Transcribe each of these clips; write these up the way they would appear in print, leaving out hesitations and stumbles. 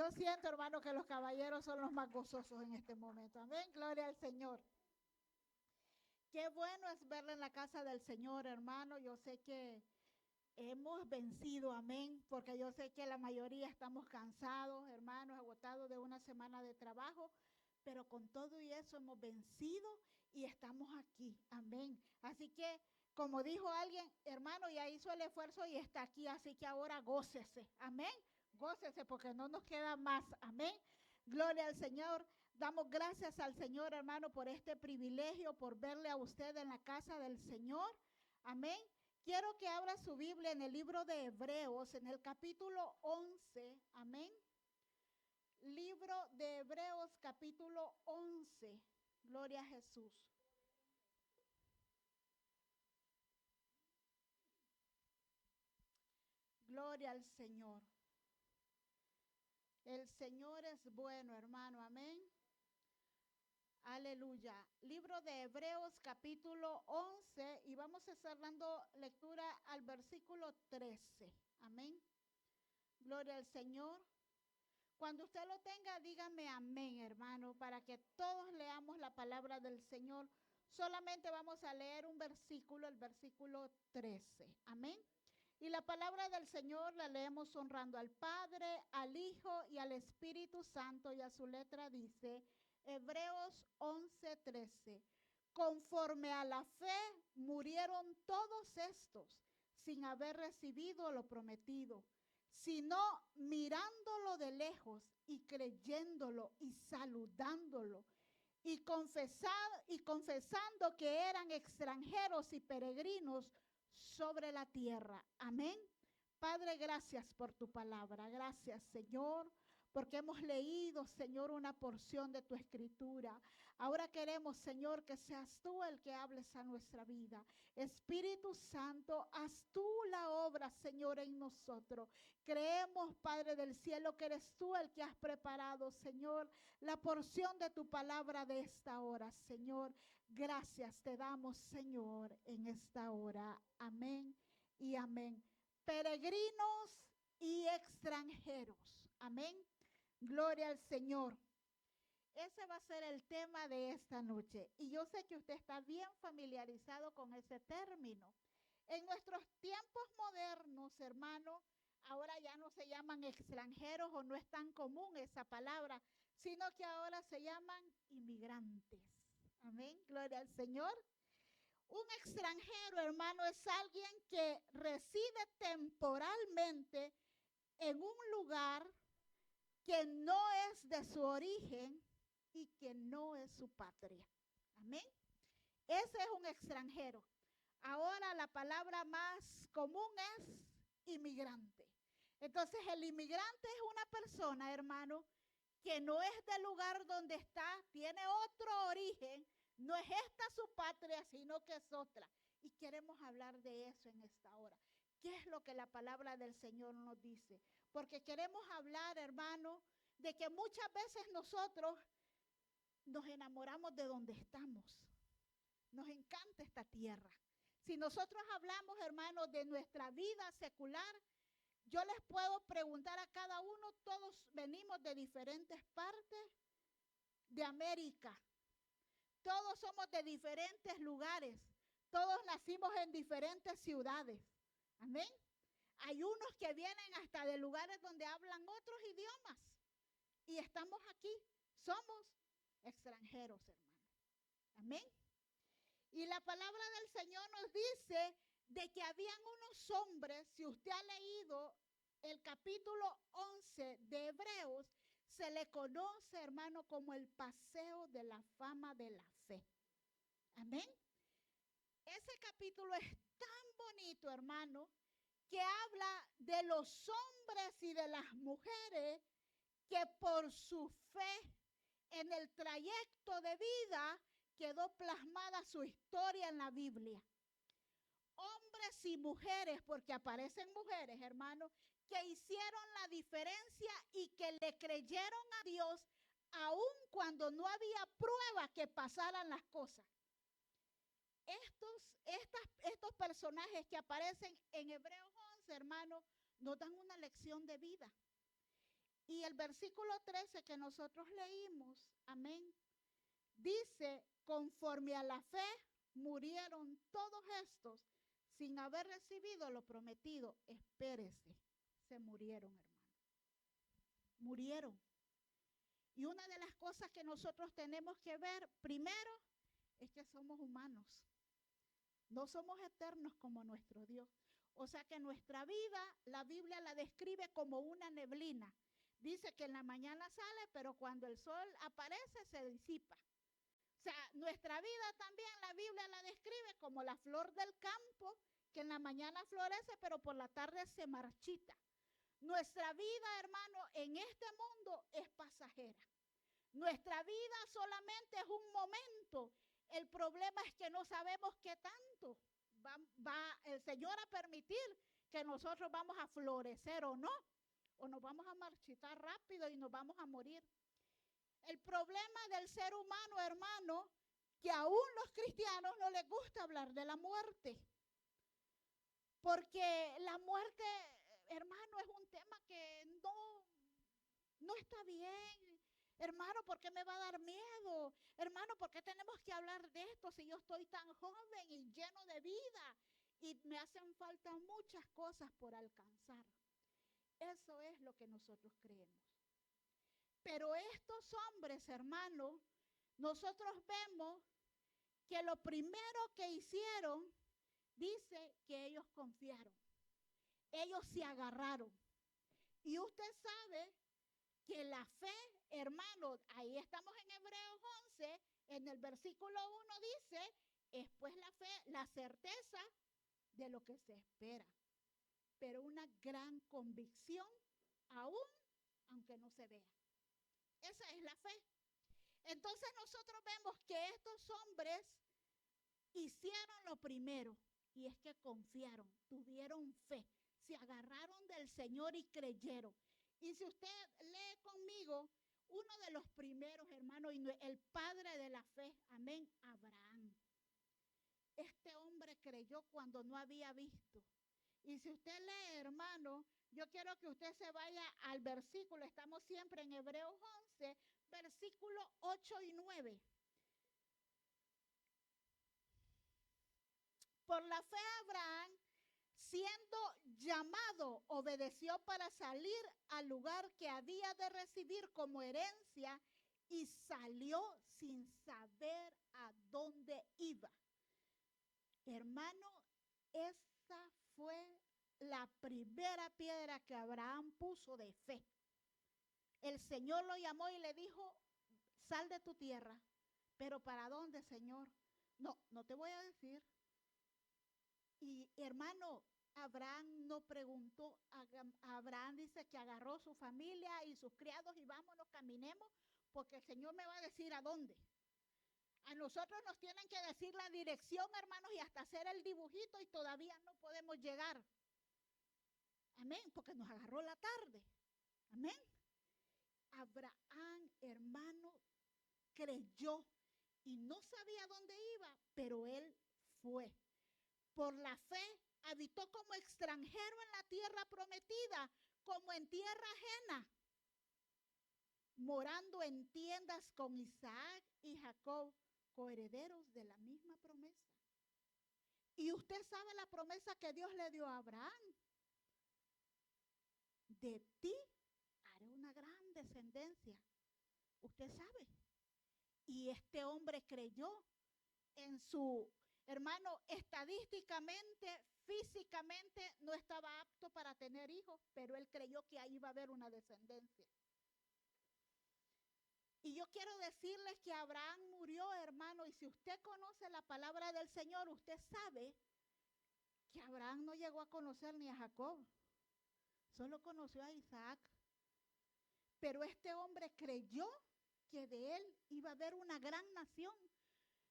Yo siento, hermano, que los caballeros son los más gozosos en este momento. Amén, gloria al Señor. Qué bueno es verle en la casa del Señor, hermano. Yo sé que hemos vencido, amén, porque yo sé que la mayoría estamos cansados, hermanos, agotados de una semana de trabajo, pero con todo y eso hemos vencido y estamos aquí, amén. Así que, como dijo alguien, hermano, ya hizo el esfuerzo y está aquí, así que ahora gócese, amén. Gócese porque no nos queda más, amén. Gloria al Señor. Damos gracias al Señor, hermano, por este privilegio, por verle a usted en la casa del Señor. Amén. Quiero que abra su Biblia en el libro de Hebreos, en el capítulo 11. Amén. Libro de Hebreos, capítulo 11. Gloria a Jesús. Gloria al Señor. El Señor es bueno, hermano. Amén. Aleluya. Libro de Hebreos capítulo 11 y vamos a estar dando lectura al versículo 13. Amén. Gloria al Señor. Cuando usted lo tenga, dígame amén, hermano, para que todos leamos la palabra del Señor. Solamente vamos a leer un versículo, el versículo 13. Amén. Y la palabra del Señor la leemos honrando al Padre, al Hijo y al Espíritu Santo. Y a su letra dice, Hebreos 11:13. Conforme a la fe murieron todos estos sin haber recibido lo prometido, sino mirándolo de lejos y creyéndolo y saludándolo y confesando que eran extranjeros y peregrinos sobre la tierra. Amén. Padre, gracias por tu palabra. Gracias, Señor, porque hemos leído, Señor, una porción de tu escritura. Ahora queremos, Señor, que seas tú el que hables a nuestra vida. Espíritu Santo, haz tú la obra, Señor, en nosotros. Creemos, Padre del cielo, que eres tú el que has preparado, Señor, la porción de tu palabra de esta hora, Señor. Gracias te damos, Señor, en esta hora. Amén y amén. Peregrinos y extranjeros. Amén. Gloria al Señor. Ese va a ser el tema de esta noche. Y yo sé que usted está bien familiarizado con ese término. En nuestros tiempos modernos, hermano, ahora ya no se llaman extranjeros o no es tan común esa palabra, sino que ahora se llaman inmigrantes. Amén. Gloria al Señor. Un extranjero, hermano, es alguien que reside temporalmente en un lugar que no es de su origen y que no es su patria. Amén. Ese es un extranjero. Ahora la palabra más común es inmigrante. Entonces el inmigrante es una persona, hermano, que no es del lugar donde está, tiene otro origen, no es esta su patria, sino que es otra. Y queremos hablar de eso en esta hora. ¿Qué es lo que la palabra del Señor nos dice? Porque queremos hablar, hermano, de que muchas veces nosotros nos enamoramos de donde estamos. Nos encanta esta tierra. Si nosotros hablamos, hermanos, de nuestra vida secular, yo les puedo preguntar a cada uno, todos venimos de diferentes partes de América. Todos somos de diferentes lugares. Todos nacimos en diferentes ciudades. Amén. Hay unos que vienen hasta de lugares donde hablan otros idiomas. Y estamos aquí. Somos extranjeros, hermano. Amén. Y la palabra del Señor nos dice de que habían unos hombres, si usted ha leído el capítulo 11 de Hebreos, se le conoce, hermano, como el paseo de la fama de la fe. Amén. Ese capítulo es tan bonito, hermano, que habla de los hombres y de las mujeres que por su fe en el trayecto de vida quedó plasmada su historia en la Biblia. Hombres y mujeres, porque aparecen mujeres, hermanos, que hicieron la diferencia y que le creyeron a Dios aun cuando no había prueba que pasaran las cosas. Estos personajes que aparecen en Hebreos 11, hermanos, nos dan una lección de vida. Y el versículo 13 que nosotros leímos, amén, dice, conforme a la fe murieron todos estos sin haber recibido lo prometido. Espérese, se murieron, hermano. Murieron. Y una de las cosas que nosotros tenemos que ver primero es que somos humanos. No somos eternos como nuestro Dios. O sea que nuestra vida, la Biblia la describe como una neblina. Dice que en la mañana sale, pero cuando el sol aparece se disipa. O sea, nuestra vida también la Biblia la describe como la flor del campo, que en la mañana florece, pero por la tarde se marchita. Nuestra vida, hermano, en este mundo es pasajera. Nuestra vida solamente es un momento. El problema es que no sabemos qué tanto va el Señor a permitir que nosotros vamos a florecer o no, o nos vamos a marchitar rápido y nos vamos a morir. El problema del ser humano, hermano, que aún los cristianos no les gusta hablar de la muerte. Porque la muerte, hermano, es un tema que no está bien. Hermano, ¿por qué me va a dar miedo? Hermano, ¿por qué tenemos que hablar de esto si yo estoy tan joven y lleno de vida? Y me hacen falta muchas cosas por alcanzar. Eso es lo que nosotros creemos. Pero estos hombres, hermano, nosotros vemos que lo primero que hicieron, dice que ellos confiaron. Ellos se agarraron. Y usted sabe que la fe, hermano, ahí estamos en Hebreos 11, en el versículo 1 dice, es pues la fe, la certeza de lo que se espera, pero una gran convicción aún aunque no se vea. Esa es la fe. Entonces nosotros vemos que estos hombres hicieron lo primero, y es que confiaron, tuvieron fe, se agarraron del Señor y creyeron. Y si usted lee conmigo, uno de los primeros, hermano, y el padre de la fe, amén, Abraham. Este hombre creyó cuando no había visto. Y si usted lee, hermano, yo quiero que usted se vaya al versículo, estamos siempre en Hebreos 11, versículo 8 y 9. Por la fe Abraham, siendo llamado, obedeció para salir al lugar que había de recibir como herencia y salió sin saber a dónde iba. Hermano, esa fue la primera piedra que Abraham puso de fe. El Señor lo llamó y le dijo, sal de tu tierra. ¿Pero para dónde, Señor? No te voy a decir. Y hermano, Abraham no preguntó, Abraham dice que agarró su familia y sus criados y vámonos, caminemos, porque el Señor me va a decir a dónde. A nosotros nos tienen que decir la dirección, hermanos, y hasta hacer el dibujito y todavía no podemos llegar. Amén, porque nos agarró la tarde. Amén. Abraham, hermano, creyó y no sabía dónde iba, pero él fue. Por la fe habitó como extranjero en la tierra prometida, como en tierra ajena, morando en tiendas con Isaac y Jacob, coherederos de la misma promesa. Y usted sabe la promesa que Dios le dio a Abraham. De ti haré una gran descendencia. Usted sabe. Y este hombre creyó en su hermano, estadísticamente, físicamente no estaba apto para tener hijos, pero él creyó que ahí iba a haber una descendencia. Y yo quiero decirles que Abraham murió, hermano, y si usted conoce la palabra del Señor, usted sabe que Abraham no llegó a conocer ni a Jacob, solo conoció a Isaac. Pero este hombre creyó que de él iba a haber una gran nación.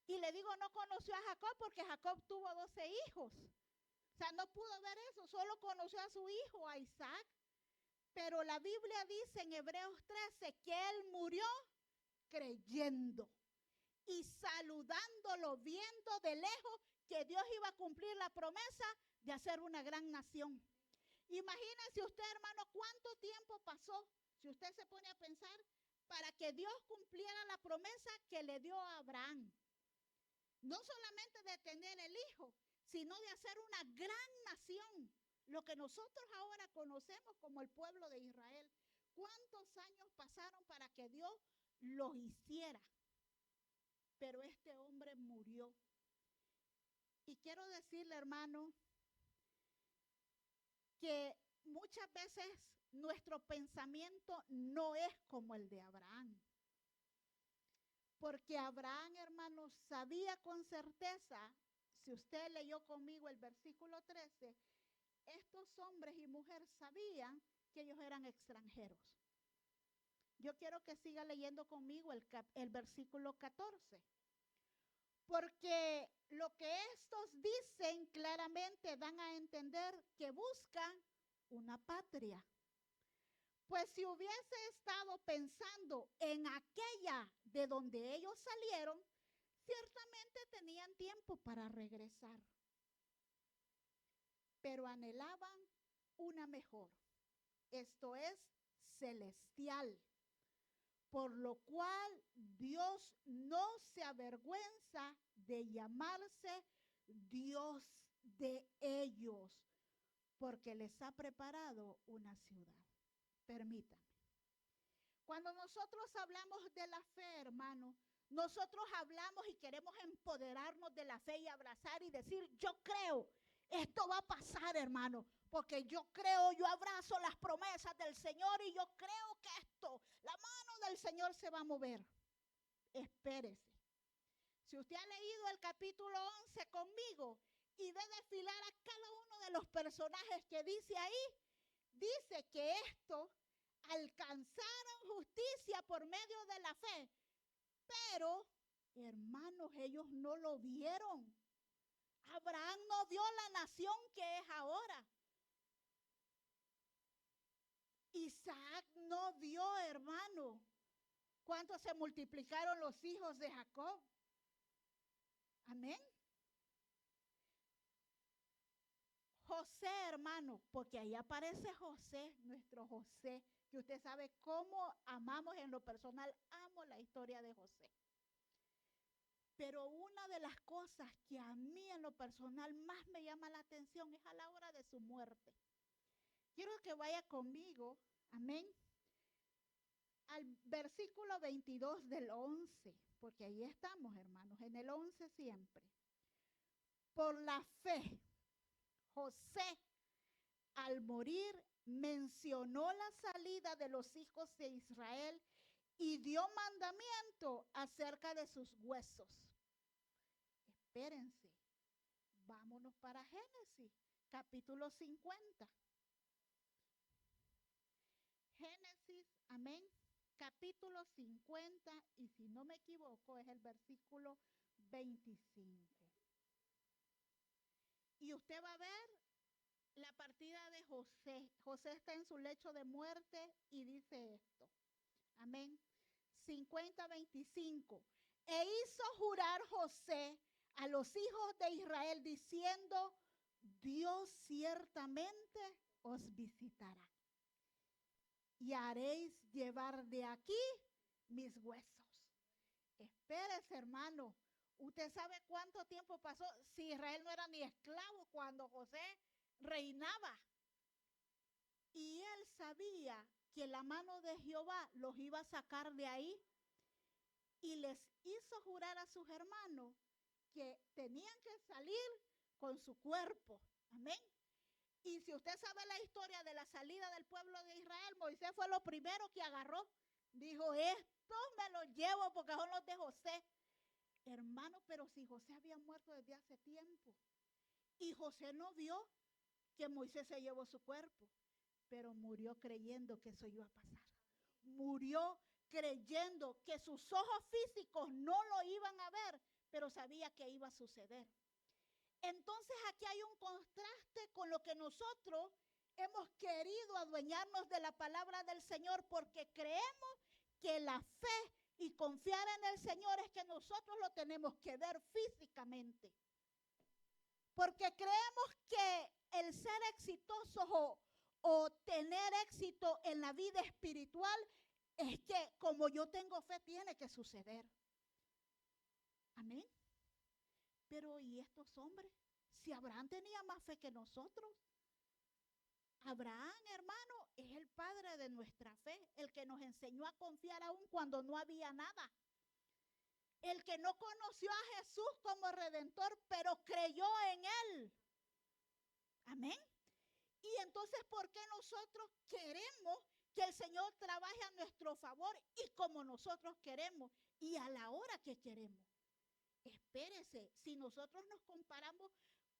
Y le digo, no conoció a Jacob porque Jacob tuvo 12 hijos. O sea, no pudo ver eso, solo conoció a su hijo, a Isaac. Pero la Biblia dice en Hebreos 13 que él murió creyendo y saludándolo, viendo de lejos que Dios iba a cumplir la promesa de hacer una gran nación. Imagínense usted, hermano, cuánto tiempo pasó si usted se pone a pensar, para que Dios cumpliera la promesa que le dio a Abraham. No solamente de tener el hijo, sino de hacer una gran nación, lo que nosotros ahora conocemos como el pueblo de Israel. ¿Cuántos años pasaron para que Dios lo hiciera? Pero este hombre murió. Y quiero decirle, hermano, que muchas veces nuestro pensamiento no es como el de Abraham. Porque Abraham, hermano, sabía con certeza, si usted leyó conmigo el versículo 13, estos hombres y mujeres sabían que ellos eran extranjeros. Yo quiero que siga leyendo conmigo el versículo 14. Porque lo que estos dicen claramente dan a entender que buscan una patria. Pues si hubiese estado pensando en aquella de donde ellos salieron, ciertamente tenían tiempo para regresar. Pero anhelaban una mejor, esto es celestial, por lo cual Dios no se avergüenza de llamarse Dios de ellos, porque les ha preparado una ciudad. Permítame. Cuando nosotros hablamos de la fe, hermano, nosotros hablamos y queremos empoderarnos de la fe y abrazar y decir, yo creo, esto va a pasar, hermano, porque yo creo, yo abrazo las promesas del Señor y yo creo que esto, la mano del Señor se va a mover. Espérese. Si usted ha leído el capítulo 11 conmigo y ve desfilar a cada uno de los personajes que dice ahí, dice que esto alcanzaron justicia por medio de la fe. Pero, hermanos, ellos no lo vieron. Abraham no vio la nación que es ahora. Isaac no vio, hermano, cuánto se multiplicaron los hijos de Jacob. Amén. José, hermano, porque ahí aparece José, nuestro José, que usted sabe cómo amamos en lo personal, amo la historia de José. Pero una de las cosas que a mí en lo personal más me llama la atención es a la hora de su muerte. Quiero que vaya conmigo, amén, al versículo 22 del 11, porque ahí estamos, hermanos, en el 11 siempre. Por la fe, José, al morir, mencionó la salida de los hijos de Israel y dio mandamiento acerca de sus huesos. Espérense, vámonos para Génesis, capítulo 50. Génesis, amén, capítulo 50, y si no me equivoco es el versículo 25. Y usted va a ver la partida de José. José está en su lecho de muerte y dice esto. Amén. 50:25. E hizo jurar José a los hijos de Israel diciendo, Dios ciertamente os visitará y haréis llevar de aquí mis huesos. Espérese, hermano. ¿Usted sabe cuánto tiempo pasó? Si Israel no era ni esclavo cuando José reinaba. Y él sabía que la mano de Jehová los iba a sacar de ahí y les hizo jurar a sus hermanos que tenían que salir con su cuerpo. Amén. Y si usted sabe la historia de la salida del pueblo de Israel, Moisés fue lo primero que agarró. Dijo, estos me los llevo porque son los de José. Hermano, pero si José había muerto desde hace tiempo. Y José no vio que Moisés se llevó su cuerpo, pero murió creyendo que eso iba a pasar. Murió creyendo que sus ojos físicos no lo iban a ver, pero sabía que iba a suceder. Entonces aquí hay un contraste con lo que nosotros hemos querido adueñarnos de la palabra del Señor, porque creemos que la fe y confiar en el Señor es que nosotros lo tenemos que ver físicamente. Porque creemos que el ser exitosos o tener éxito en la vida espiritual es que como yo tengo fe, tiene que suceder. Amén. Pero ¿y estos hombres? Si Abraham tenía más fe que nosotros. Abraham, hermano, es el padre de nuestra fe, el que nos enseñó a confiar aún cuando no había nada. El que no conoció a Jesús como redentor, pero creyó en él. Amén. Y entonces, ¿por qué nosotros queremos que el Señor trabaje a nuestro favor y como nosotros queremos y a la hora que queremos? Espérese, si nosotros nos comparamos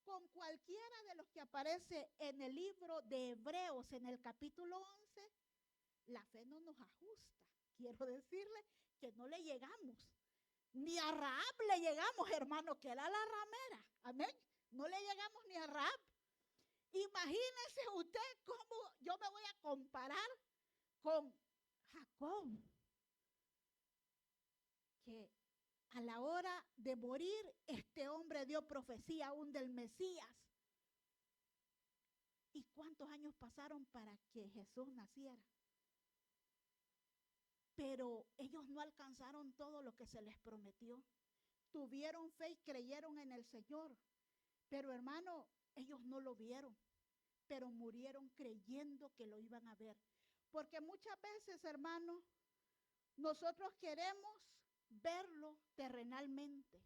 con cualquiera de los que aparece en el libro de Hebreos, en el capítulo 11, la fe no nos ajusta. Quiero decirle que no le llegamos. Ni a Rahab le llegamos, hermano, que era la ramera. Amén. No le llegamos ni a Rahab. Imagínese usted cómo yo me voy a comparar con Jacob, que a la hora de morir, este hombre dio profecía aún del Mesías. ¿Y cuántos años pasaron para que Jesús naciera? Pero ellos no alcanzaron todo lo que se les prometió. Tuvieron fe y creyeron en el Señor. Pero hermano, ellos no lo vieron, pero murieron creyendo que lo iban a ver. Porque muchas veces, hermano, nosotros queremos verlo terrenalmente,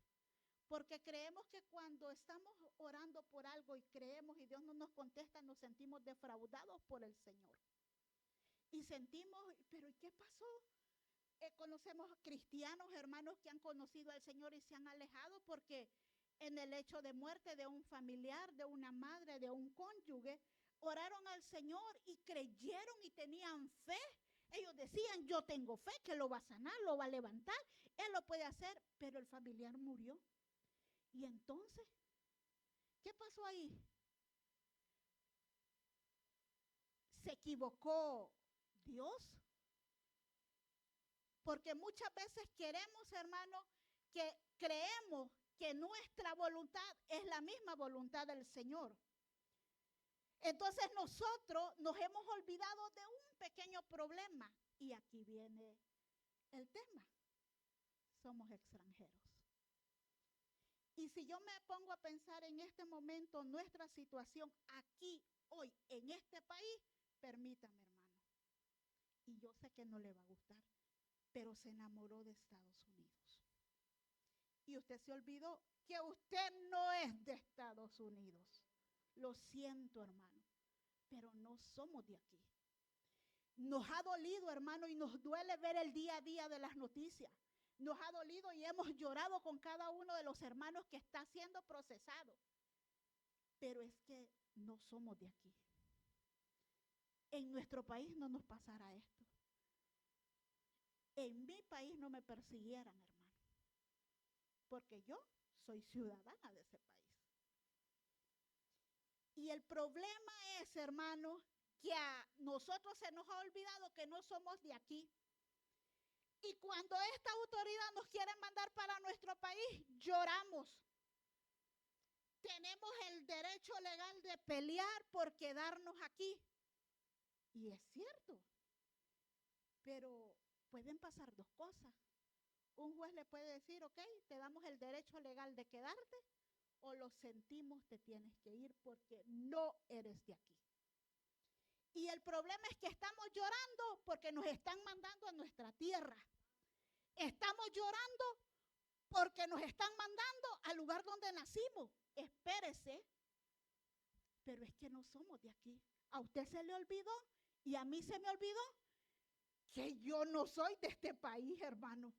porque creemos que cuando estamos orando por algo y creemos y Dios no nos contesta, nos sentimos defraudados por el Señor. Y sentimos, pero ¿y qué pasó? Conocemos cristianos, hermanos, que han conocido al Señor y se han alejado porque en el hecho de muerte de un familiar, de una madre, de un cónyuge, oraron al Señor y creyeron y tenían fe. Ellos decían, yo tengo fe que lo va a sanar, lo va a levantar, él lo puede hacer, pero el familiar murió. Y entonces, ¿qué pasó ahí? ¿Se equivocó Dios? Porque muchas veces queremos, hermano, que creemos que nuestra voluntad es la misma voluntad del Señor. Entonces nosotros nos hemos olvidado de un pequeño problema. Y aquí viene el tema. Somos extranjeros. Y si yo me pongo a pensar en este momento, nuestra situación aquí, hoy, en este país, permítame, hermano. Y yo sé que no le va a gustar, pero se enamoró de Estados Unidos. Y usted se olvidó que usted no es de Estados Unidos. Lo siento, hermano, pero no somos de aquí. Nos ha dolido, hermano, y nos duele ver el día a día de las noticias. Nos ha dolido y hemos llorado con cada uno de los hermanos que está siendo procesado. Pero es que no somos de aquí. En nuestro país no nos pasará esto. En mi país no me persiguieran, hermano, porque yo soy ciudadana de ese país. Y el problema es, hermano, que a nosotros se nos ha olvidado que no somos de aquí. Y cuando esta autoridad nos quiere mandar para nuestro país, lloramos. Tenemos el derecho legal de pelear por quedarnos aquí. Y es cierto. Pero pueden pasar dos cosas. Un juez le puede decir, ok, te damos el derecho legal de quedarte, o lo sentimos, te tienes que ir porque no eres de aquí. Y el problema es que estamos llorando porque nos están mandando a nuestra tierra. Estamos llorando porque nos están mandando al lugar donde nacimos. Espérese, pero es que no somos de aquí. A usted se le olvidó y a mí se me olvidó que yo no soy de este país, hermano.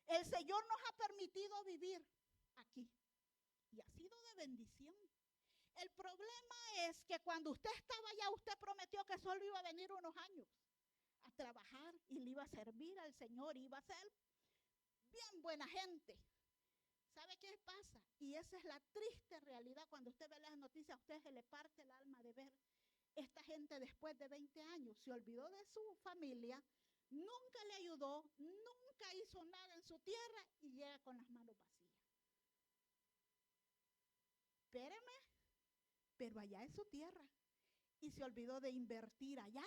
El Señor nos ha permitido vivir aquí y ha sido de bendición. El problema es que cuando usted estaba allá, usted prometió que solo iba a venir unos años a trabajar y le iba a servir al Señor, iba a ser bien buena gente. ¿Sabe qué pasa? Y esa es la triste realidad. Cuando usted ve las noticias, a usted se le parte el alma de ver esta gente después de 20 años. Se olvidó de su familia, nunca le ayudó, nunca hizo nada en su tierra y llega con las manos vacías. Espéreme, pero allá es su tierra. y se olvidó de invertir allá.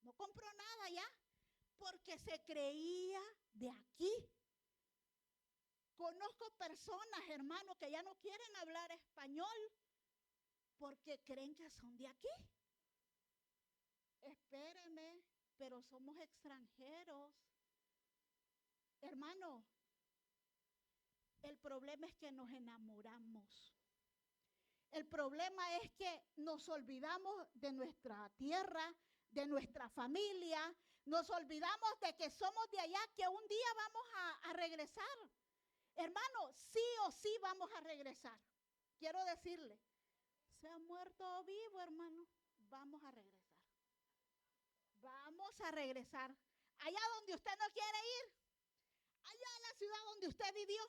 No compró nada allá porque se creía de aquí. Conozco personas, hermanos, que ya no quieren hablar español porque creen que son de aquí. Espéreme, pero somos extranjeros. Hermano, el problema es que nos enamoramos. El problema es que nos olvidamos de nuestra tierra, de nuestra familia, nos olvidamos de que somos de allá, que un día vamos a regresar. Hermano, sí o sí vamos a regresar. Quiero decirle, sea muerto o vivo, hermano, vamos a regresar. Vamos a regresar. Allá donde usted no quiere ir, allá a la ciudad donde usted vivió,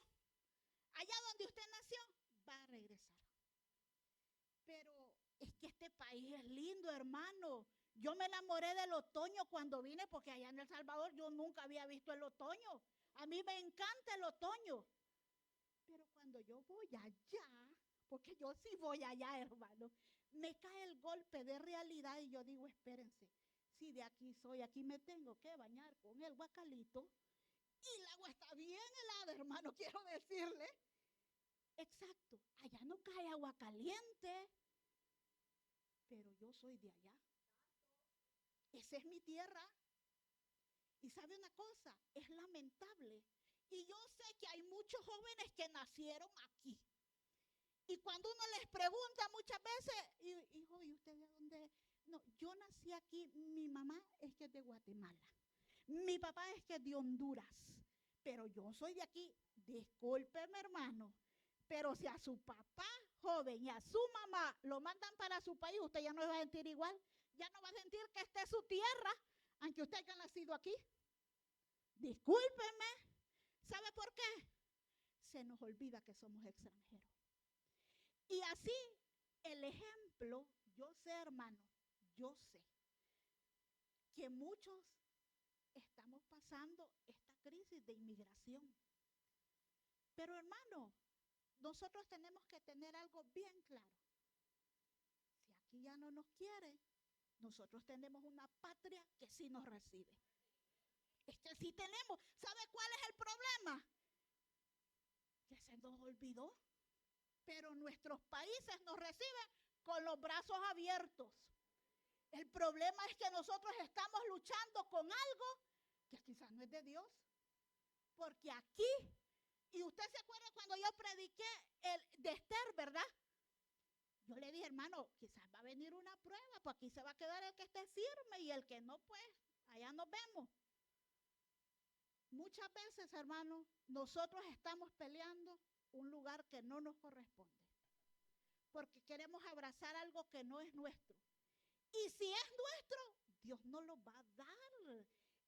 allá donde usted nació, va a regresar. Pero es que este país es lindo, hermano. Yo me enamoré del otoño cuando vine, porque allá en El Salvador yo nunca había visto el otoño. A mí me encanta el otoño. Pero cuando yo voy allá, porque yo sí voy allá, hermano, me cae el golpe de realidad y yo digo, espérense, si de aquí soy, aquí me tengo que bañar con el guacalito y el agua está bien helada, hermano, quiero decirle. Exacto, allá no cae agua caliente, pero yo soy de allá. Esa es mi tierra. Y sabe una cosa, es lamentable. Y yo sé que hay muchos jóvenes que nacieron aquí. Y cuando uno les pregunta muchas veces, hijo, ¿y usted de dónde? No, yo nací aquí, mi mamá es que es de Guatemala. Mi papá es que es de Honduras. Pero yo soy de aquí. Discúlpeme, hermano. Pero si a su papá joven y a su mamá lo mandan para su país, usted ya no va a sentir igual. Ya no va a sentir que esta es su tierra, aunque usted haya nacido aquí. Discúlpeme. ¿Sabe por qué? Se nos olvida que somos extranjeros. Y así, el ejemplo, yo sé, hermano, yo sé que muchos estamos pasando esta crisis de inmigración. Pero, hermano, nosotros tenemos que tener algo bien claro. Si aquí ya no nos quiere, nosotros tenemos una patria que sí nos recibe. Es que sí tenemos. ¿Sabe cuál es el problema? Que se nos olvidó. Pero nuestros países nos reciben con los brazos abiertos. El problema es que nosotros estamos luchando con algo que quizás no es de Dios. Porque aquí, y usted se acuerda cuando yo prediqué de Esther, ¿verdad? Yo le dije, hermano, quizás va a venir una prueba, pues aquí se va a quedar el que esté firme y el que no, pues, allá nos vemos. Muchas veces, hermano, nosotros estamos peleando un lugar que no nos corresponde. Porque queremos abrazar algo que no es nuestro. Y si es nuestro, Dios nos lo va a dar.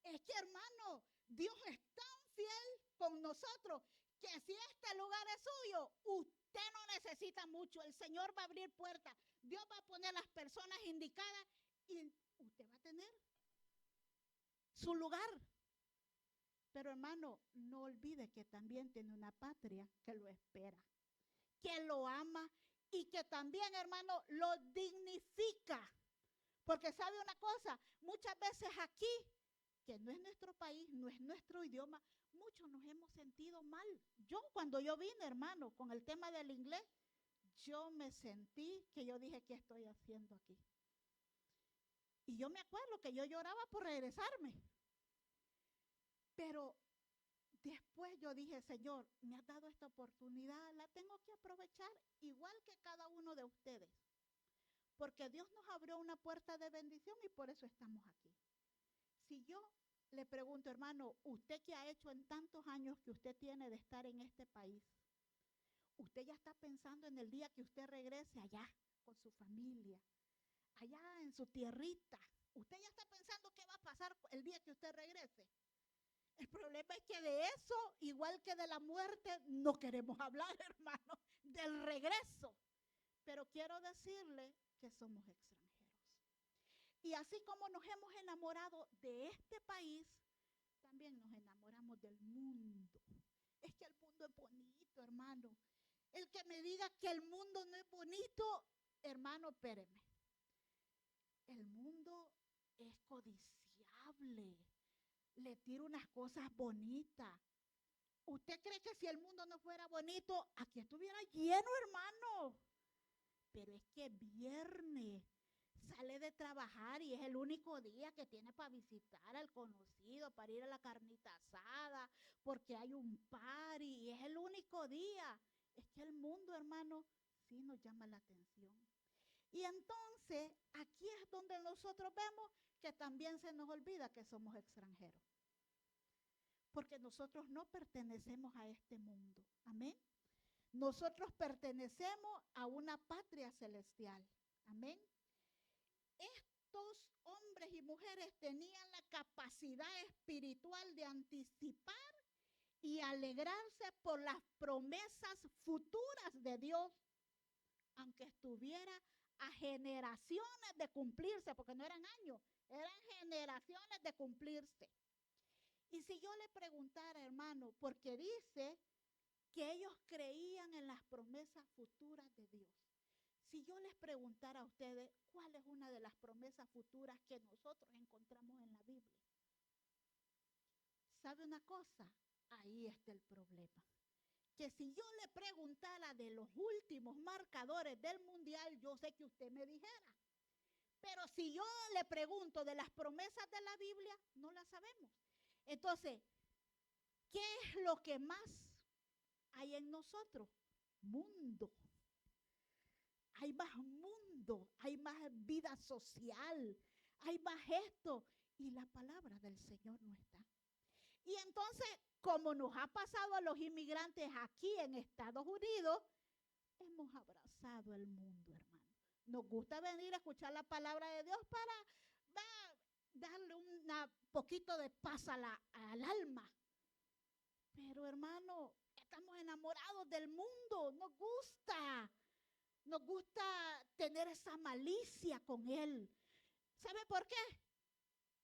Es que, hermano, Dios es tan fiel con nosotros que si este lugar es suyo, usted no necesita mucho. El Señor va a abrir puertas. Dios va a poner las personas indicadas y usted va a tener su lugar. Pero, hermano, no olvide que también tiene una patria que lo espera, que lo ama y que también, hermano, lo dignifica. Porque sabe una cosa, muchas veces aquí, que no es nuestro país, no es nuestro idioma, muchos nos hemos sentido mal. Yo cuando yo vine, hermano, con el tema del inglés, yo me sentí que yo dije, ¿qué estoy haciendo aquí? Y yo me acuerdo que yo lloraba por regresarme. Pero después yo dije, Señor, me has dado esta oportunidad, la tengo que aprovechar igual que cada uno de ustedes. Porque Dios nos abrió una puerta de bendición y por eso estamos aquí. Si yo le pregunto, hermano, ¿usted qué ha hecho en tantos años que usted tiene de estar en este país? Usted ya está pensando en el día que usted regrese allá con su familia, allá en su tierrita. Usted ya está pensando qué va a pasar el día que usted regrese. El problema es que de eso, igual que de la muerte, no queremos hablar, hermano, del regreso. Pero quiero decirle que somos extranjeros. Y así como nos hemos enamorado de este país, también nos enamoramos del mundo. Es que el mundo es bonito, hermano. El que me diga que el mundo no es bonito, hermano, espéreme. el mundo es codiciable, le tira unas cosas bonitas. ¿Usted cree que si el mundo no fuera bonito, aquí estuviera lleno, hermano? Pero es que viernes sale de trabajar y es el único día que tiene para visitar al conocido, para ir a la carnita asada, porque hay un party y es el único día. Es que el mundo, hermano, sí nos llama la atención. Y entonces aquí es donde nosotros vemos que también se nos olvida que somos extranjeros. Porque nosotros no pertenecemos a este mundo. Amén. Nosotros pertenecemos a una patria celestial. Amén. Estos hombres y mujeres tenían la capacidad espiritual de anticipar y alegrarse por las promesas futuras de Dios, aunque estuviera a generaciones de cumplirse, porque no eran años, eran generaciones de cumplirse. Y si yo le preguntara, hermano, porque dice que ellos creían en las promesas futuras de Dios. Si yo les preguntara a ustedes, ¿cuál es una de las promesas futuras que nosotros encontramos en la Biblia? ¿Sabe una cosa? Ahí está el problema. Que si yo le preguntara de los últimos marcadores del mundial, yo sé que usted me dijera. Pero si yo le pregunto de las promesas de la Biblia, no las sabemos. Entonces, ¿qué es lo que más hay en nosotros? Mundo. Hay más mundo, hay más vida social, hay más esto. Y la palabra del Señor no está. Y entonces, como nos ha pasado a los inmigrantes aquí en Estados Unidos, hemos abrazado el mundo, hermano. Nos gusta venir a escuchar la palabra de Dios para darle un poquito de paz al alma. Pero, hermano, estamos enamorados del mundo, nos gusta tener esa malicia con él. ¿Sabe por qué?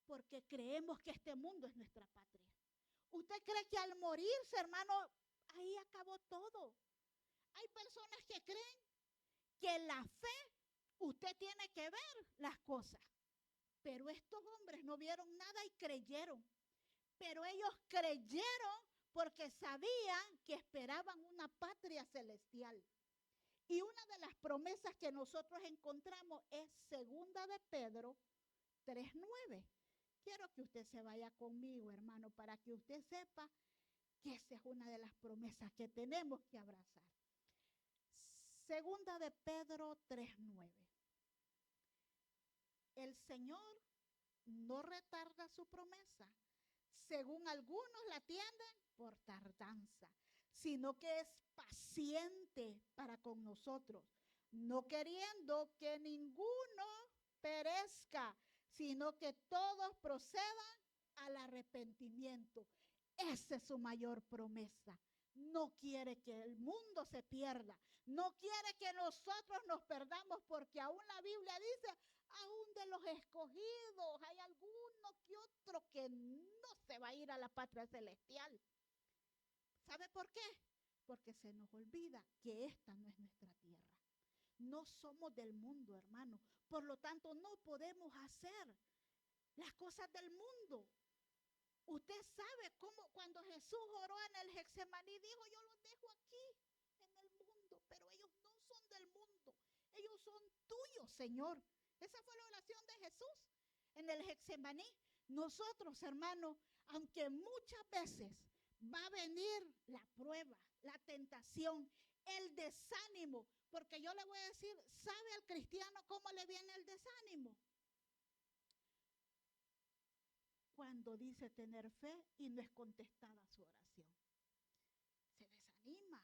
Porque creemos que este mundo es nuestra patria. ¿Usted cree que al morirse, hermano, ahí acabó todo? Hay personas que creen que en la fe usted tiene que ver las cosas. Pero estos hombres no vieron nada y creyeron. Pero ellos creyeron porque sabían que esperaban una patria celestial. Y una de las promesas que nosotros encontramos es 2 de Pedro 3:9. Quiero que usted se vaya conmigo, hermano, para que usted sepa que esa es una de las promesas que tenemos que abrazar. 2 de Pedro 3:9. El Señor no retarda su promesa, según algunos la tienden por tardanza, sino que es paciente para con nosotros, no queriendo que ninguno perezca, sino que todos procedan al arrepentimiento. Esa es su mayor promesa. No quiere que el mundo se pierda. No quiere que nosotros nos perdamos, porque aún la Biblia dice, aún de los escogidos, hay alguno que otro que no se va a ir a la patria celestial. ¿Sabe por qué? Porque se nos olvida que esta no es nuestra tierra. No somos del mundo, hermano. Por lo tanto, no podemos hacer las cosas del mundo. Usted sabe cómo cuando Jesús oró en el Getsemaní, dijo, yo los dejo aquí en el mundo, pero ellos no son del mundo. Ellos son tuyos, Señor. Esa fue la oración de Jesús en el Getsemaní. Nosotros, hermanos, aunque muchas veces va a venir la prueba, la tentación, el desánimo, porque yo le voy a decir, ¿sabe al cristiano cómo le viene el desánimo? Cuando dice tener fe y no es contestada su oración. Se desanima.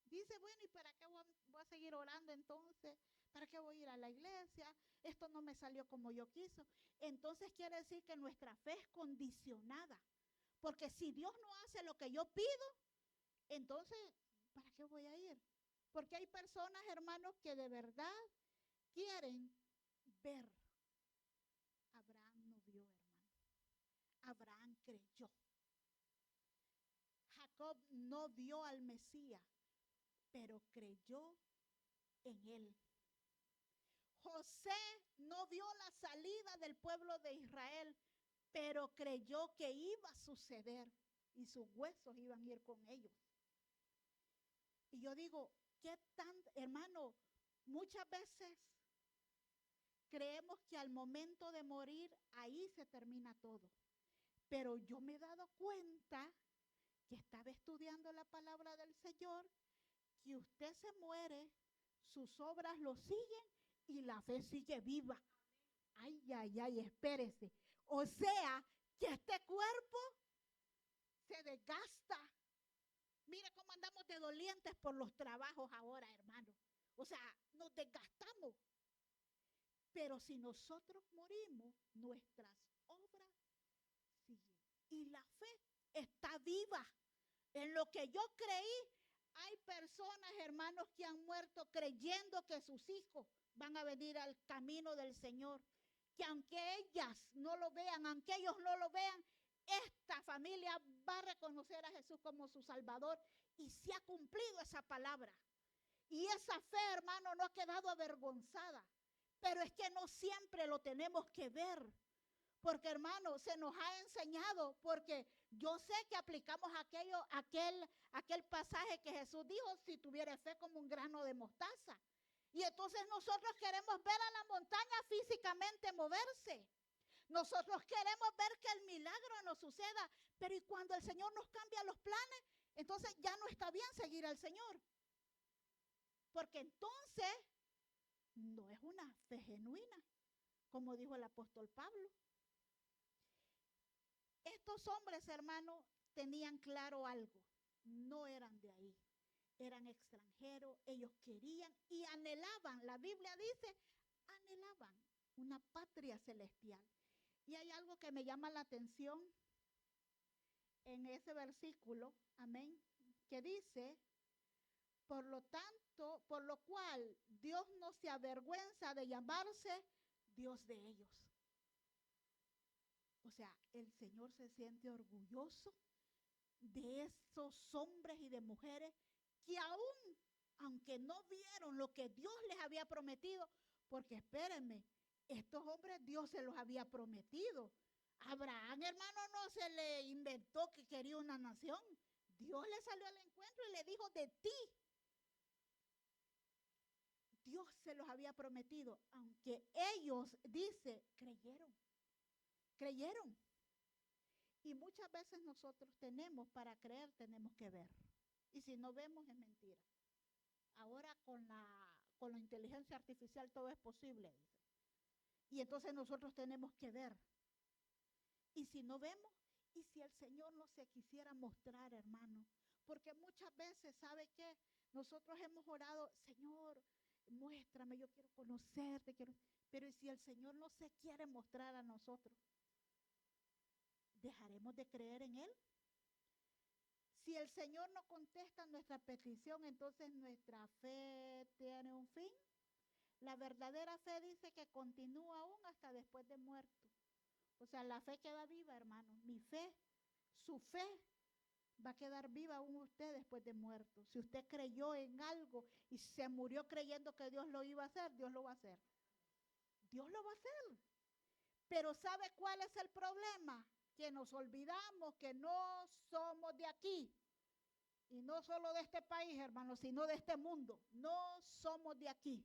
Dice, bueno, ¿y para qué voy a seguir orando entonces? ¿Para qué voy a ir a la iglesia? Esto no me salió como yo quiso. Entonces quiere decir que nuestra fe es condicionada. Porque si Dios no hace lo que yo pido, entonces, ¿para qué voy a ir? Porque hay personas, hermanos, que de verdad quieren ver. Abraham no vio, hermano. Abraham creyó. Jacob no vio al Mesías, pero creyó en él. José no vio la salida del pueblo de Israel, pero creyó que iba a suceder y sus huesos iban a ir con ellos. Y yo digo, ¿qué tan, hermano? Muchas veces creemos que al momento de morir, ahí se termina todo. Pero yo me he dado cuenta que estaba estudiando la palabra del Señor, que usted se muere, sus obras lo siguen y la fe sigue viva. Ay, ay, ay, espérese. O sea, que este cuerpo se desgasta. Mira cómo andamos de dolientes por los trabajos ahora, hermano. O sea, nos desgastamos. Pero si nosotros morimos, nuestras obras siguen. Y la fe está viva. En lo que yo creí, hay personas, hermanos, que han muerto creyendo que sus hijos van a venir al camino del Señor. Que aunque ellas no lo vean, aunque ellos no lo vean, esta familia va a reconocer a Jesús como su Salvador. Y se ha cumplido esa palabra. Y esa fe, hermano, no ha quedado avergonzada. Pero es que no siempre lo tenemos que ver. Porque, hermano, se nos ha enseñado, porque yo sé que aplicamos aquel pasaje que Jesús dijo, si tuviera fe como un grano de mostaza. Y entonces nosotros queremos ver a la montaña físicamente moverse. Nosotros queremos ver que el milagro nos suceda, pero y cuando el Señor nos cambia los planes, entonces ya no está bien seguir al Señor. Porque entonces no es una fe genuina, como dijo el apóstol Pablo. Estos hombres, hermanos, tenían claro algo. No eran de ahí, eran extranjeros. Ellos querían y anhelaban, la Biblia dice, anhelaban una patria celestial. Y hay algo que me llama la atención en ese versículo, amén, que dice, por lo tanto, por lo cual Dios no se avergüenza de llamarse Dios de ellos. O sea, el Señor se siente orgulloso de esos hombres y de mujeres que aún, aunque no vieron lo que Dios les había prometido, porque espérenme, estos hombres Dios se los había prometido. Abraham, hermano, no se le inventó que quería una nación. Dios le salió al encuentro y le dijo, de ti. Dios se los había prometido, aunque ellos, dice, creyeron. Y muchas veces nosotros para creer, tenemos que ver. Y si no vemos, es mentira. Ahora con la inteligencia artificial todo es posible, dice. Y entonces nosotros tenemos que ver. Y si no vemos, y si el Señor no se quisiera mostrar, hermano. Porque muchas veces, ¿sabe qué? Nosotros hemos orado, Señor, muéstrame, yo quiero conocerte, pero ¿y si el Señor no se quiere mostrar a nosotros? ¿Dejaremos de creer en Él? Si el Señor no contesta nuestra petición, entonces nuestra fe tiene un fin. La verdadera fe dice que continúa aún hasta después de muerto. O sea, la fe queda viva, hermano. Mi fe, su fe va a quedar viva aún usted después de muerto. Si usted creyó en algo y se murió creyendo que Dios lo iba a hacer, Dios lo va a hacer. Dios lo va a hacer. Pero ¿sabe cuál es el problema? Que nos olvidamos que no somos de aquí. Y no solo de este país, hermano, sino de este mundo. No somos de aquí.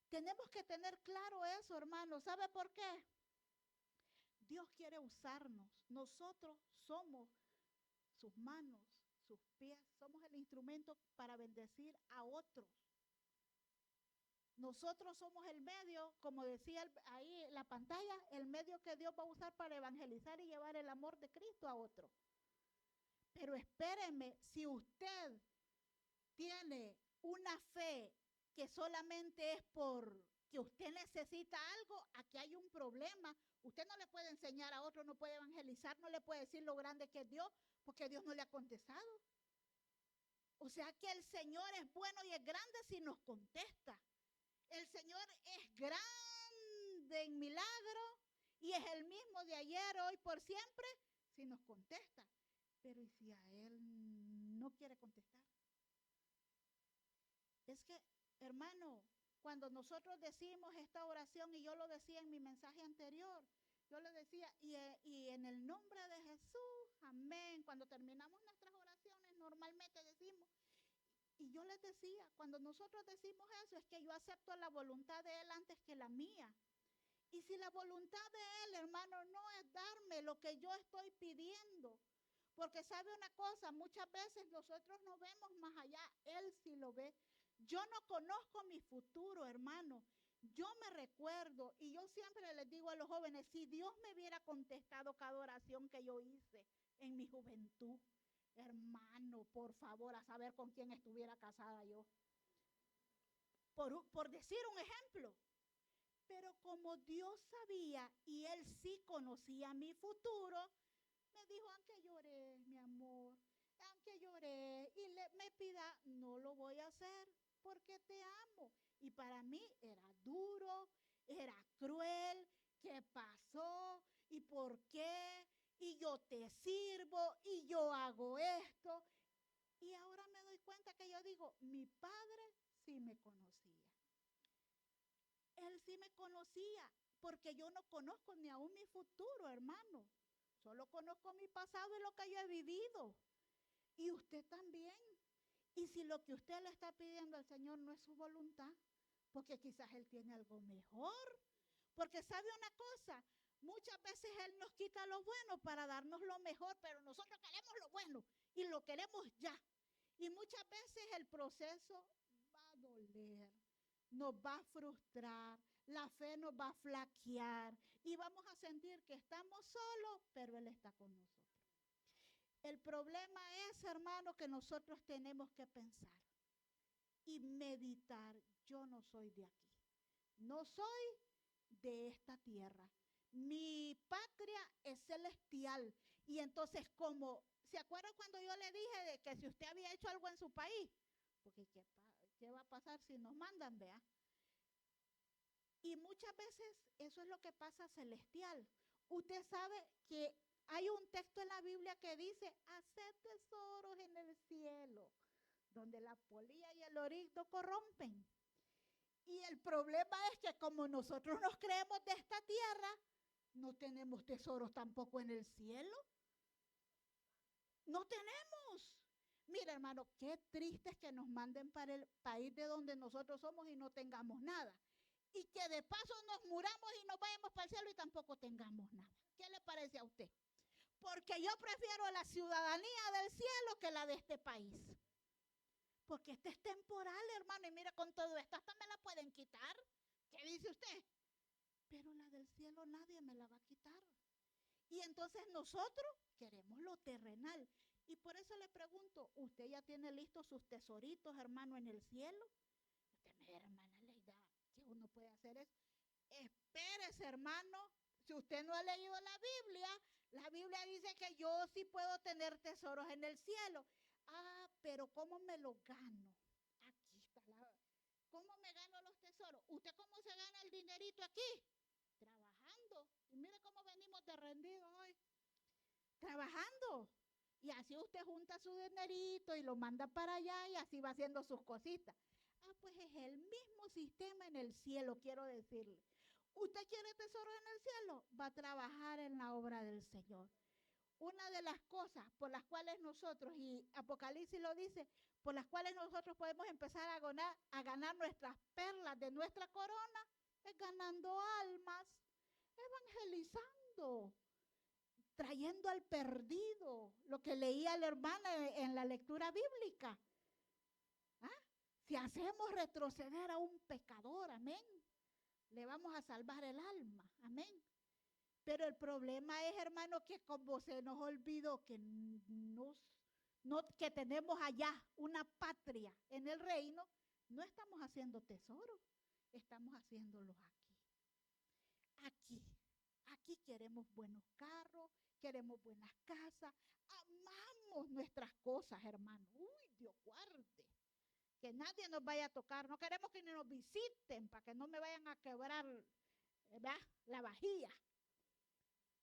Tenemos que tener claro eso, hermano. ¿Sabe por qué? Dios quiere usarnos. Nosotros somos sus manos, sus pies. Somos el instrumento para bendecir a otros. Nosotros somos el medio, como decía ahí en la pantalla, el medio que Dios va a usar para evangelizar y llevar el amor de Cristo a otro. Pero espérenme, si usted tiene una fe que solamente es porque usted necesita algo, aquí hay un problema. Usted no le puede enseñar a otro, no puede evangelizar, no le puede decir lo grande que es Dios, porque Dios no le ha contestado. O sea que el Señor es bueno y es grande si nos contesta. El Señor es grande en milagro y es el mismo de ayer, hoy, por siempre, si nos contesta. Pero ¿y si a Él no quiere contestar? Es que, hermano, Cuando nosotros decimos esta oración, y yo lo decía en mi mensaje anterior, yo le decía, y en el nombre de Jesús, amén. Cuando terminamos nuestras oraciones, normalmente decimos, y yo les decía, cuando nosotros decimos eso, es que yo acepto la voluntad de Él antes que la mía. Y si la voluntad de Él, hermano, no es darme lo que yo estoy pidiendo, porque sabe una cosa, muchas veces nosotros no vemos más allá, Él sí lo ve. Yo no conozco mi futuro, hermano. Yo me recuerdo, y yo siempre les digo a los jóvenes, si Dios me hubiera contestado cada oración que yo hice en mi juventud, hermano, por favor, a saber con quién estuviera casada yo. Por decir un ejemplo. Pero como Dios sabía y Él sí conocía mi futuro, me dijo, aunque lloré, mi amor, aunque lloré y me pida, no lo voy a hacer porque te amo. Y para mí era duro, era cruel. ¿Qué pasó? ¿Y por qué? Y yo te sirvo y yo hago esto. Y ahora me doy cuenta que yo digo, mi padre sí me conocía. Él sí me conocía, porque yo no conozco ni aún mi futuro, hermano. Solo conozco mi pasado y lo que yo he vivido. Y usted también. Y si lo que usted le está pidiendo al Señor no es su voluntad, porque quizás Él tiene algo mejor. Porque sabe una cosa, muchas veces Él nos quita lo bueno para darnos lo mejor, pero nosotros queremos lo bueno y lo queremos ya. Y muchas veces el proceso va a doler, nos va a frustrar, la fe nos va a flaquear y vamos a sentir que estamos solos, pero Él está con nosotros. El problema es, hermano, que nosotros tenemos que pensar y meditar. Yo no soy de aquí, no soy de esta tierra. Mi patria es celestial. Y entonces, como, ¿se acuerdan cuando yo le dije de que si usted había hecho algo en su país? Porque ¿qué va a pasar si nos mandan, vea? Y muchas veces eso es lo que pasa celestial. Usted sabe que hay un texto en la Biblia que dice, haced tesoros en el cielo, donde la polilla y el orín no corrompen. Y el problema es que como nosotros nos creemos de esta tierra, no tenemos tesoros tampoco en el cielo. No tenemos. Mira, hermano, qué triste es que nos manden para el país de donde nosotros somos y no tengamos nada. Y que de paso nos muramos y nos vayamos para el cielo y tampoco tengamos nada. ¿Qué le parece a usted? Porque yo prefiero la ciudadanía del cielo que la de este país. Porque este es temporal, hermano, y mira, con todo esto hasta me la pueden quitar. ¿Qué dice usted? Pero la del cielo nadie me la va a quitar. Y entonces nosotros queremos lo terrenal. Y por eso le pregunto, ¿usted ya tiene listos sus tesoritos, hermano, en el cielo? Usted me dice, hermana Leida, ¿qué uno puede hacer eso? Espérese, hermano. Si usted no ha leído la Biblia dice que yo sí puedo tener tesoros en el cielo. Ah, pero ¿cómo me los gano? Aquí está ¿cómo me gano los tesoros? ¿Usted cómo se gana el dinerito aquí? Trabajando. Y mire cómo venimos de rendidos hoy. Trabajando. Y así usted junta su dinerito y lo manda para allá y así va haciendo sus cositas. Ah, pues es el mismo sistema en el cielo, quiero decirle. ¿Usted quiere tesoro en el cielo? Va a trabajar en la obra del Señor. Una de las cosas por las cuales nosotros, y Apocalipsis lo dice, por las cuales nosotros podemos empezar a ganar nuestras perlas de nuestra corona, es ganando almas, evangelizando, trayendo al perdido, lo que leía la hermana en la lectura bíblica. ¿Ah? Si hacemos retroceder a un pecador, amén, le vamos a salvar el alma, amén. Pero el problema es, hermano, que como se nos olvidó que, que tenemos allá una patria en el reino, no estamos haciendo tesoros, estamos haciéndolos aquí. Aquí queremos buenos carros, queremos buenas casas, amamos nuestras cosas, hermano. Uy, Dios guarde. Que nadie nos vaya a tocar, no queremos que ni nos visiten para que no me vayan a quebrar, ¿verdad?, la vajilla.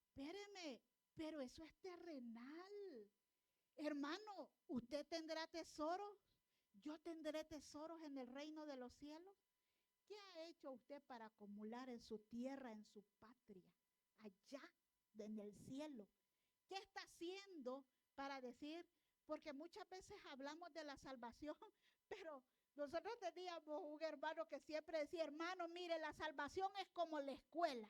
Espéreme, pero eso es terrenal. Hermano, ¿usted tendrá tesoros? ¿Yo tendré tesoros en el reino de los cielos? ¿Qué ha hecho usted para acumular en su tierra, en su patria, allá en el cielo? ¿Qué está haciendo para decir? Porque muchas veces hablamos de la salvación, pero nosotros teníamos un hermano que siempre decía, hermano, mire, la salvación es como la escuela.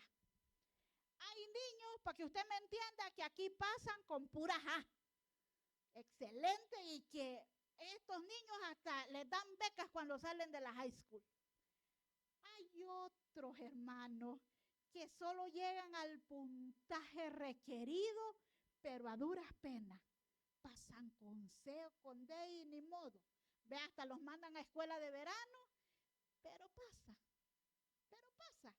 Hay niños, para que usted me entienda, que aquí pasan con pura ja. Excelente, y que estos niños hasta les dan becas cuando salen de la high school. Hay otros hermanos que solo llegan al puntaje requerido, pero a duras penas. Pasan con C o con D y ni modo. Ve, hasta los mandan a escuela de verano, pero pasa.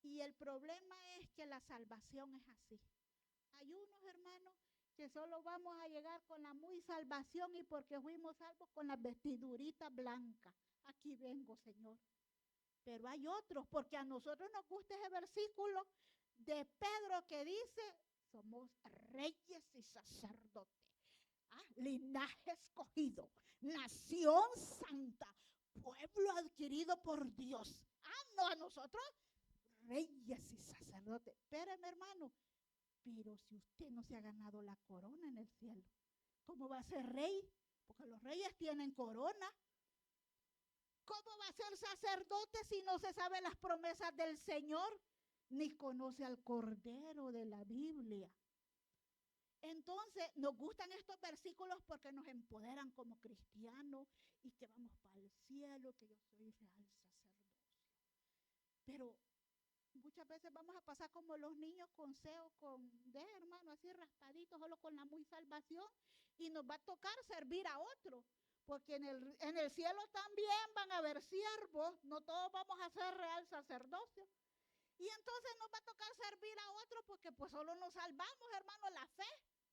Y el problema es que la salvación es así. Hay unos hermanos que solo vamos a llegar con la muy salvación y porque fuimos salvos con las vestiduritas blancas. Aquí vengo, Señor. Pero hay otros, porque a nosotros nos gusta ese versículo de Pedro que dice, somos reyes y sacerdotes. Linaje escogido, nación santa, pueblo adquirido por Dios. No, a nosotros, reyes y sacerdotes. Espérame, hermano, pero si usted no se ha ganado la corona en el cielo, ¿cómo va a ser rey? Porque los reyes tienen corona. ¿Cómo va a ser sacerdote si no se sabe las promesas del Señor, ni conoce al Cordero de la Biblia? Entonces, nos gustan estos versículos porque nos empoderan como cristianos y que vamos para el cielo, que yo soy real sacerdocio. Pero muchas veces vamos a pasar como los niños con C o con D, hermano, así raspaditos, solo con la muy salvación, y nos va a tocar servir a otro. Porque en el cielo también van a haber siervos, no todos vamos a ser real sacerdocio. Y entonces nos va a tocar servir a otros porque pues solo nos salvamos, hermano, la fe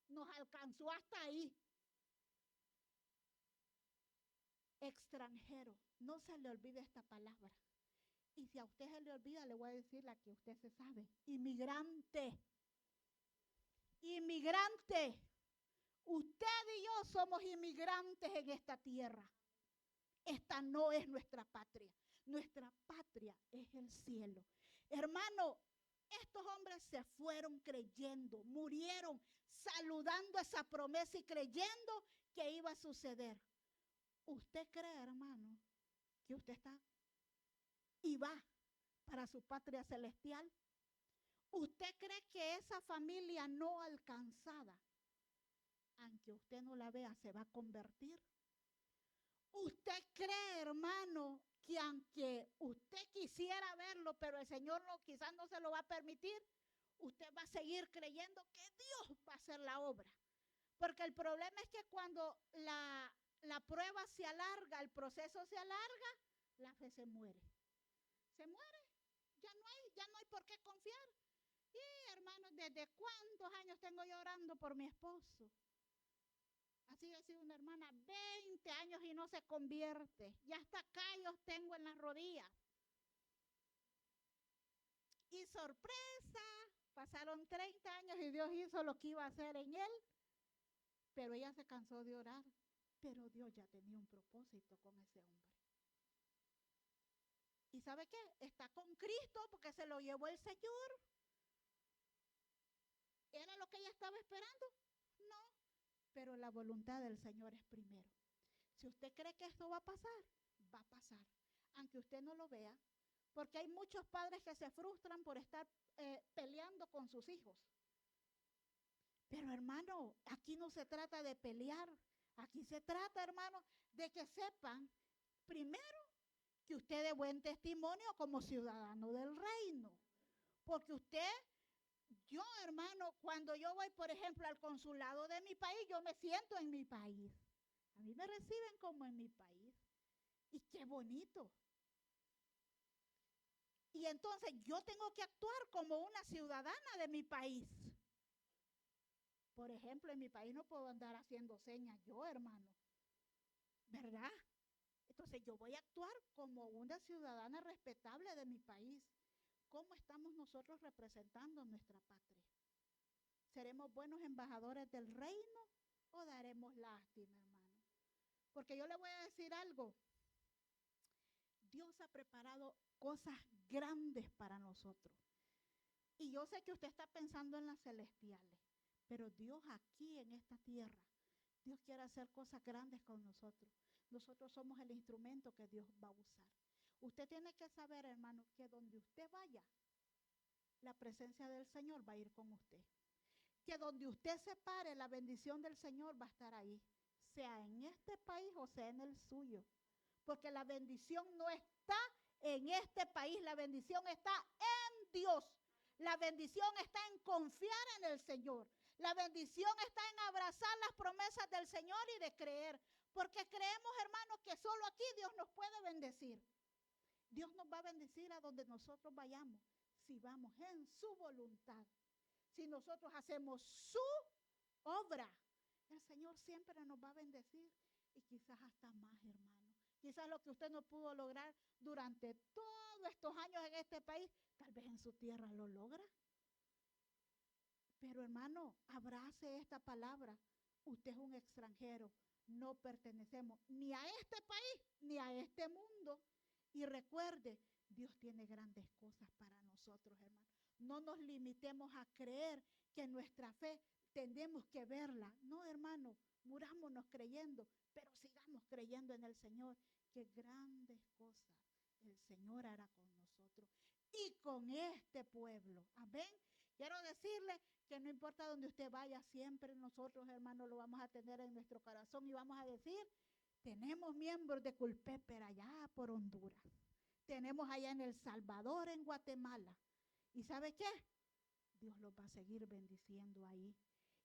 nos alcanzó hasta ahí. Extranjero, no se le olvide esta palabra. Y si a usted se le olvida, le voy a decir la que usted se sabe. Inmigrante. Inmigrante. Usted y yo somos inmigrantes en esta tierra. Esta no es nuestra patria. Nuestra patria es el cielo. Hermano, estos hombres se fueron creyendo, murieron saludando esa promesa y creyendo que iba a suceder. ¿Usted cree, hermano, que usted está y va para su patria celestial? ¿Usted cree que esa familia no alcanzada, aunque usted no la vea, se va a convertir? ¿Usted cree, hermano, que aunque usted quisiera verlo, pero el Señor quizás no se lo va a permitir, usted va a seguir creyendo que Dios va a hacer la obra? Porque el problema es que cuando la prueba se alarga, el proceso se alarga, la fe se muere. Se muere, ya no hay por qué confiar. Y hermanos, ¿desde cuántos años tengo yo orando por mi esposo? Así decía una hermana, 20 años y no se convierte. Y hasta callos tengo en las rodillas. Y sorpresa, pasaron 30 años y Dios hizo lo que iba a hacer en él. Pero ella se cansó de orar. Pero Dios ya tenía un propósito con ese hombre. ¿Y sabe qué? Está con Cristo porque se lo llevó el Señor. ¿Era lo que ella estaba esperando? No. Pero la voluntad del Señor es primero. Si usted cree que esto va a pasar, va a pasar. Aunque usted no lo vea, porque hay muchos padres que se frustran por estar peleando con sus hijos. Pero hermano, aquí no se trata de pelear. Aquí se trata, hermano, de que sepan, primero, que usted dé buen testimonio como ciudadano del reino. Porque yo, hermano, cuando yo voy, por ejemplo, al consulado de mi país, yo me siento en mi país. A mí me reciben como en mi país. Y qué bonito. Y entonces yo tengo que actuar como una ciudadana de mi país. Por ejemplo, en mi país no puedo andar haciendo señas yo, hermano. ¿Verdad? Entonces yo voy a actuar como una ciudadana respetable de mi país. ¿Cómo estamos nosotros representando nuestra patria? ¿Seremos buenos embajadores del reino o daremos lástima, hermano? Porque yo le voy a decir algo. Dios ha preparado cosas grandes para nosotros. Y yo sé que usted está pensando en las celestiales, pero Dios aquí en esta tierra, Dios quiere hacer cosas grandes con nosotros. Nosotros somos el instrumento que Dios va a usar. Usted tiene que saber, hermano, que donde usted vaya, la presencia del Señor va a ir con usted. Que donde usted se pare, la bendición del Señor va a estar ahí, sea en este país o sea en el suyo. Porque la bendición no está en este país, la bendición está en Dios. La bendición está en confiar en el Señor. La bendición está en abrazar las promesas del Señor y de creer. Porque creemos, hermanos, que solo aquí Dios nos puede bendecir. Dios nos va a bendecir a donde nosotros vayamos, si vamos en su voluntad. Si nosotros hacemos su obra, el Señor siempre nos va a bendecir y quizás hasta más, hermano. Quizás lo que usted no pudo lograr durante todos estos años en este país, tal vez en su tierra lo logra. Pero hermano, abrace esta palabra. Usted es un extranjero. No pertenecemos ni a este país ni a este mundo. Y recuerde, Dios tiene grandes cosas para nosotros, hermano. No nos limitemos a creer que nuestra fe tenemos que verla. No, hermano, murámonos creyendo, pero sigamos creyendo en el Señor, que grandes cosas el Señor hará con nosotros y con este pueblo. Amén. Quiero decirle que no importa donde usted vaya, siempre nosotros, hermanos, lo vamos a tener en nuestro corazón y vamos a decir, tenemos miembros de Culpeper allá por Honduras. Tenemos allá en El Salvador, en Guatemala. ¿Y sabe qué? Dios los va a seguir bendiciendo ahí.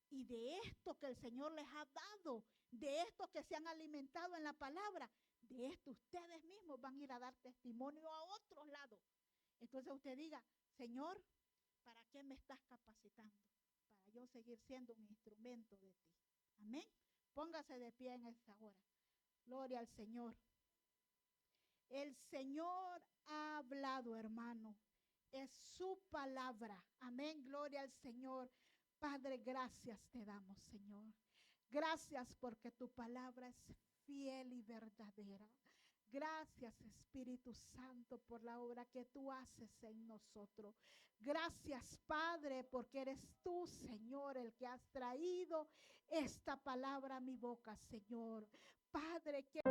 Y de esto que el Señor les ha dado, de esto que se han alimentado en la palabra, de esto ustedes mismos van a ir a dar testimonio a otros lados. Entonces usted diga, Señor, ¿para qué me estás capacitando? Para yo seguir siendo un instrumento de ti. Amén. Póngase de pie en esta hora. Gloria al Señor. El Señor ha hablado, hermano. Es su palabra. Amén. Gloria al Señor. Padre, gracias te damos, Señor. Gracias porque tu palabra es fiel y verdadera. Gracias, Espíritu Santo, por la obra que tú haces en nosotros. Gracias, Padre, porque eres tú, Señor, el que has traído esta palabra a mi boca, Señor. Padre, que